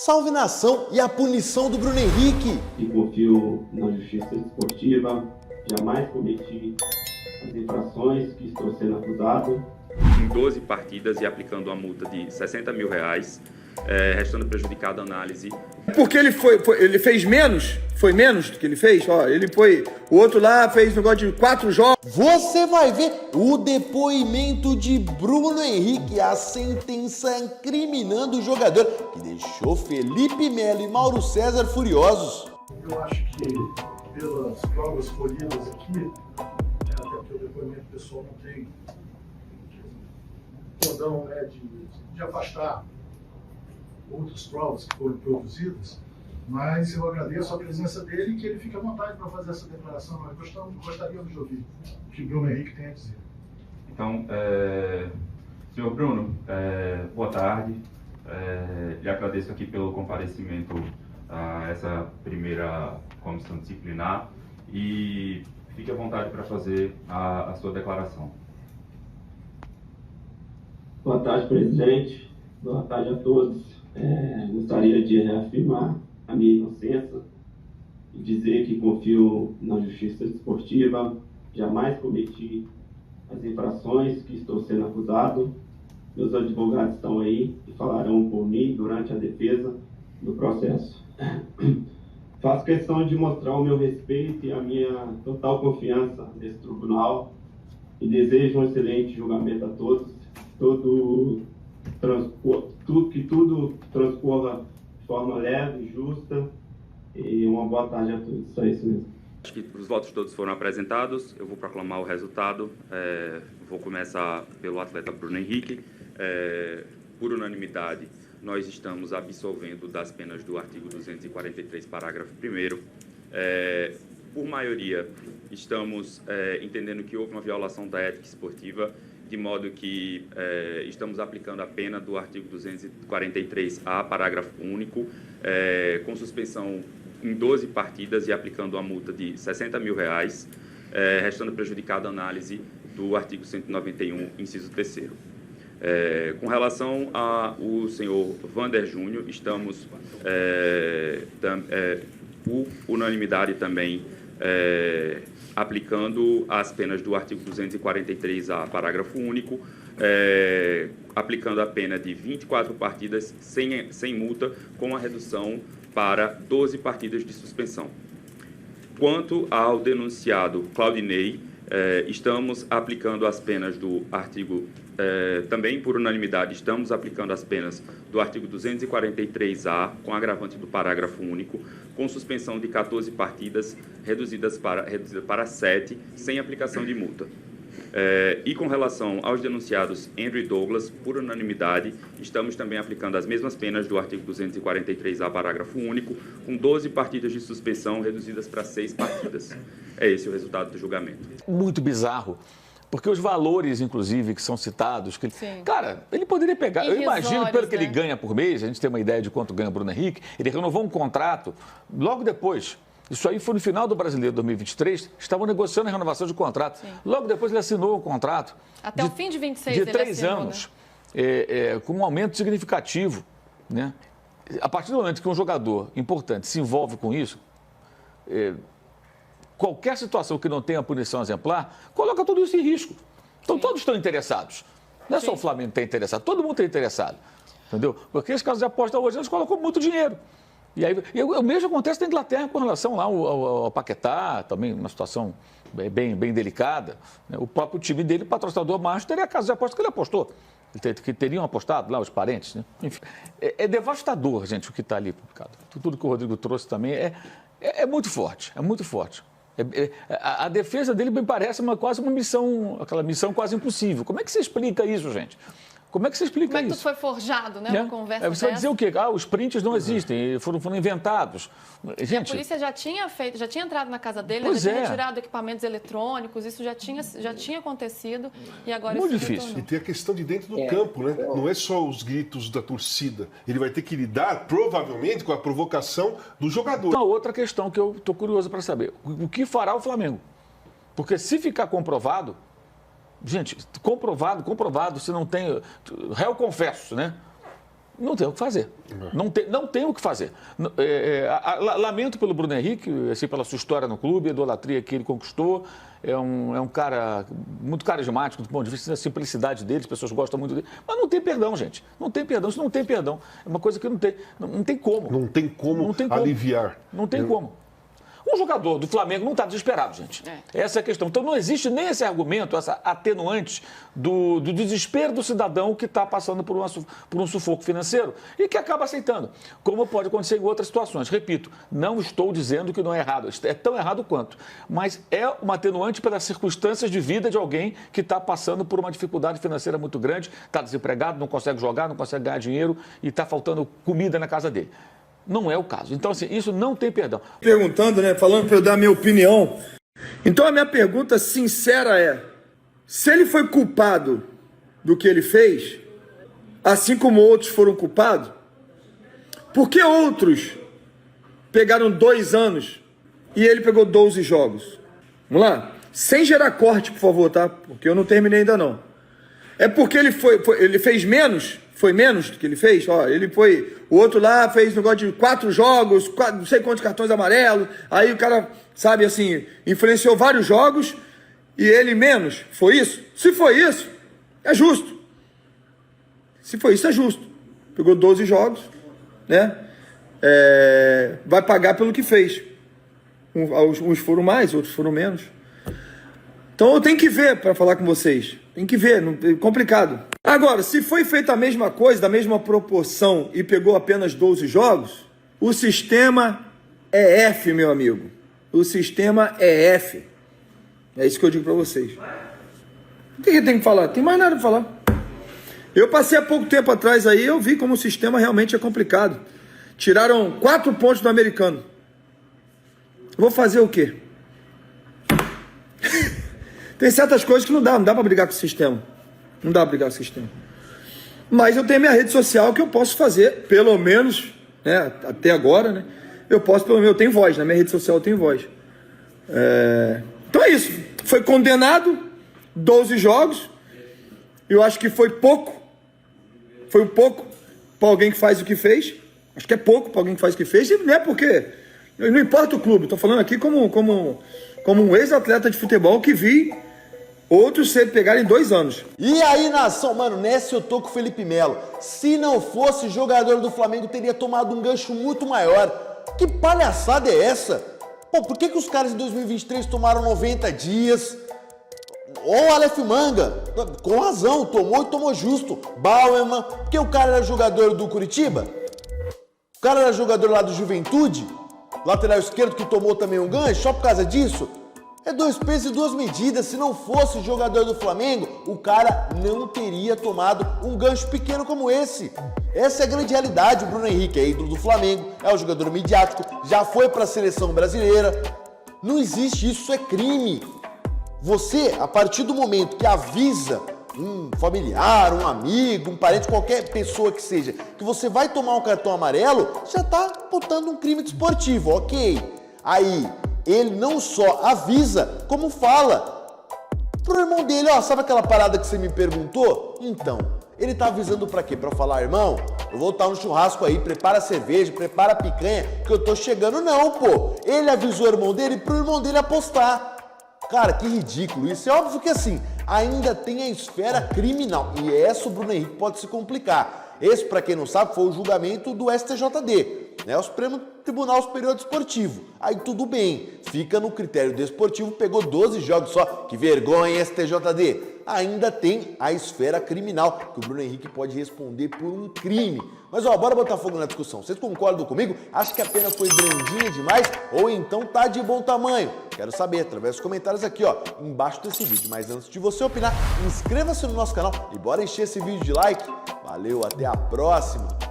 Salve nação e a punição do Bruno Henrique. E confio na justiça esportiva, jamais cometi as infrações que estou sendo acusado. Em 12 partidas e aplicando uma multa de R$60 mil, restando prejudicado a análise. Porque ele fez menos, foi menos do que ele fez, ó, o outro lá fez um negócio de 4 jogos. Você vai ver o depoimento de Bruno Henrique, a sentença incriminando o jogador que deixou Felipe Melo e Mauro César furiosos. Eu acho que pelas provas colhidas aqui, até porque o depoimento pessoal não tem cordão, né, de afastar outras provas que foram produzidas, mas eu agradeço a presença dele e que ele fique à vontade para fazer essa declaração. Nós gostaríamos de ouvir o que Bruno Henrique tem a dizer. Então, senhor Bruno, boa tarde. Lhe agradeço aqui pelo comparecimento a essa primeira comissão disciplinar e fique à vontade para fazer a sua declaração. Boa tarde, presidente. Boa tarde a todos. Gostaria de reafirmar a minha inocência e dizer que confio na justiça esportiva, jamais cometi as infrações que estou sendo acusado. Meus advogados estão aí e falarão por mim durante a defesa do processo. Faço questão de mostrar o meu respeito e a minha total confiança nesse tribunal e desejo um excelente julgamento a todos. Que tudo transcorra de forma leve, justa, e uma boa tarde a todos. Só isso mesmo. Acho que os votos todos foram apresentados, eu vou proclamar o resultado. Vou começar pelo atleta Bruno Henrique. Por unanimidade, nós estamos absolvendo das penas do artigo 243, parágrafo 1º. Por maioria, estamos entendendo que houve uma violação da ética esportiva, de modo que estamos aplicando a pena do artigo 243A, parágrafo único, com suspensão em 12 partidas e aplicando uma multa de R$60 mil, restando prejudicada a análise do artigo 191, inciso 3º. Com relação ao senhor Vander Júnior, estamos, por unanimidade também, aplicando as penas do artigo 243A, parágrafo único, aplicando a pena de 24 partidas sem multa, com a redução para 12 partidas de suspensão. Quanto ao denunciado Claudinei, estamos aplicando as penas do artigo, também por unanimidade, estamos aplicando as penas do artigo 243A, com agravante do parágrafo único, com suspensão de 14 partidas, reduzida para 7, sem aplicação de multa. E com relação aos denunciados Andrew e Douglas, por unanimidade, estamos também aplicando as mesmas penas do artigo 243A, parágrafo único, com 12 partidas de suspensão reduzidas para 6 partidas. É esse o resultado do julgamento. Muito bizarro. Porque os valores, inclusive, que são citados... Cara, ele poderia pegar... Eu imagino, pelo que ele ganha por mês, a gente tem uma ideia de quanto ganha o Bruno Henrique, ele renovou um contrato logo depois. Isso aí foi no final do Brasileiro 2023, estavam negociando a renovação de contrato. Sim. Logo depois ele assinou o contrato. Até o fim de 26 de ele 3 assinou, anos, né? Com um aumento significativo. Né? A partir do momento que um jogador importante se envolve com isso... qualquer situação que não tenha punição exemplar, coloca tudo isso em risco. Então, todos estão interessados. Não é só o Flamengo que está interessado, todo mundo está interessado. Entendeu? Porque esse caso de aposta hoje, eles colocam muito dinheiro. E aí, o mesmo acontece na Inglaterra com relação lá ao Paquetá, também uma situação bem delicada. Né? O próprio time dele, o patrocinador macho, teria a casa de aposta que ele apostou. Que teriam apostado lá, os parentes. Né? Enfim, é devastador, gente, o que está ali publicado. Tudo que o Rodrigo trouxe também é muito forte, é muito forte. A defesa dele me parece quase uma missão, aquela missão quase impossível. Como é que você explica isso, gente? Como é que você explica isso? Como é que tudo foi forjado, né? Uma conversa você vai dizer o quê? Os prints não existem, foram inventados. Gente, a polícia já tinha entrado na casa dele, já tinha retirado equipamentos eletrônicos, isso já tinha acontecido e agora muito isso difícil. E tem a questão de dentro do campo, né? Não é só os gritos da torcida. Ele vai ter que lidar, provavelmente, com a provocação do jogador. Uma outra questão que eu estou curioso para saber. O que fará o Flamengo? Porque se ficar comprovado... Gente, comprovado, se não tem... Réu confesso, né? Não tem o que fazer. Não tem o que fazer. Lamento pelo Bruno Henrique, assim, pela sua história no clube, a idolatria que ele conquistou. É um cara muito carismático do ponto de vista da simplicidade dele, as pessoas gostam muito dele. Mas não tem perdão, gente. Não tem perdão, isso não tem perdão. É uma coisa que não tem como. Não tem como aliviar. Não tem como. Um jogador do Flamengo não está desesperado, gente. Essa é a questão. Então não existe nem esse argumento, essa atenuante do desespero do cidadão que está passando por um sufoco financeiro e que acaba aceitando, como pode acontecer em outras situações. Repito, não estou dizendo que não é errado, é tão errado quanto, mas é uma atenuante pelas circunstâncias de vida de alguém que está passando por uma dificuldade financeira muito grande, está desempregado, não consegue jogar, não consegue ganhar dinheiro e está faltando comida na casa dele. Não é o caso. Então, assim, isso não tem perdão. Perguntando, né? Falando para eu dar a minha opinião. Então, a minha pergunta sincera é: se ele foi culpado do que ele fez, assim como outros foram culpados, por que outros pegaram 2 anos e ele pegou 12 jogos? Vamos lá? Sem gerar corte, por favor, tá? Porque eu não terminei ainda não. É porque ele fez menos? Foi menos do que ele fez? Ó, o outro lá fez um negócio de 4 jogos, não sei quantos cartões amarelos, aí o cara, sabe, assim, influenciou vários jogos e ele menos. Foi isso? Se foi isso, é justo. Se foi isso, é justo. Pegou 12 jogos, né? Vai pagar pelo que fez. Uns foram mais, outros foram menos. Então eu tenho que ver para falar com vocês. Tem que ver, é complicado. Agora, se foi feita a mesma coisa, da mesma proporção e pegou apenas 12 jogos, o sistema é F, meu amigo. O sistema é F. É isso que eu digo para vocês. O que tem que falar? Tem mais nada para falar. Eu passei há pouco tempo atrás aí, eu vi como o sistema realmente é complicado. Tiraram 4 pontos do americano. Vou fazer o quê? Tem certas coisas que não dá para brigar com o sistema. Não dá para brigar com o sistema. Mas eu tenho minha rede social que eu posso fazer, pelo menos, né, até agora, né? Eu tenho voz, na minha rede social eu tenho voz. Então é isso. Foi condenado, 12 jogos. Eu acho que foi pouco. Foi um pouco para alguém que faz o que fez. Acho que é pouco para alguém que faz o que fez. E não é porque... Não importa o clube. Estou falando aqui como um ex-atleta de futebol que vi outros pegarem 2 anos. E aí, nação, mano, nessa eu tô com o Felipe Melo. Se não fosse jogador do Flamengo, teria tomado um gancho muito maior. Que palhaçada é essa? Pô, por que os caras em 2023 tomaram 90 dias? Ou o Aleph Manga, com razão, tomou e tomou justo. Bauerman, porque o cara era jogador do Curitiba? O cara era jogador lá do Juventude? Lateral esquerdo que tomou também um gancho, só por causa disso? É 2 pesos e 2 medidas. Se não fosse jogador do Flamengo, o cara não teria tomado um gancho pequeno como esse. Essa é a grande realidade. O Bruno Henrique é ídolo do Flamengo, é um jogador midiático, já foi para a seleção brasileira. Não existe isso, é crime. Você, a partir do momento que avisa um familiar, um amigo, um parente, qualquer pessoa que seja, que você vai tomar um cartão amarelo, já tá botando um crime desportivo, ok. Aí, ele não só avisa, como fala pro irmão dele, ó, sabe aquela parada que você me perguntou? Então, ele tá avisando pra quê? Pra falar, irmão, eu vou estar no churrasco aí, prepara a cerveja, prepara a picanha, que eu tô chegando. Não, pô. Ele avisou o irmão dele pro irmão dele apostar. Cara, que ridículo isso. É óbvio que assim, ainda tem a esfera criminal. E essa o Bruno Henrique pode se complicar. Esse, para quem não sabe, foi o julgamento do STJD, né? O Supremo Tribunal Superior Desportivo. Aí tudo bem, fica no critério desportivo, pegou 12 jogos só. Que vergonha, STJD. Ainda tem a esfera criminal, que o Bruno Henrique pode responder por um crime. Mas ó, bora botar fogo na discussão. Vocês concordam comigo? Acho que a pena foi grandinha demais ou então tá de bom tamanho? Quero saber através dos comentários aqui, ó, embaixo desse vídeo. Mas antes de você opinar, inscreva-se no nosso canal e bora encher esse vídeo de like. Valeu, até a próxima!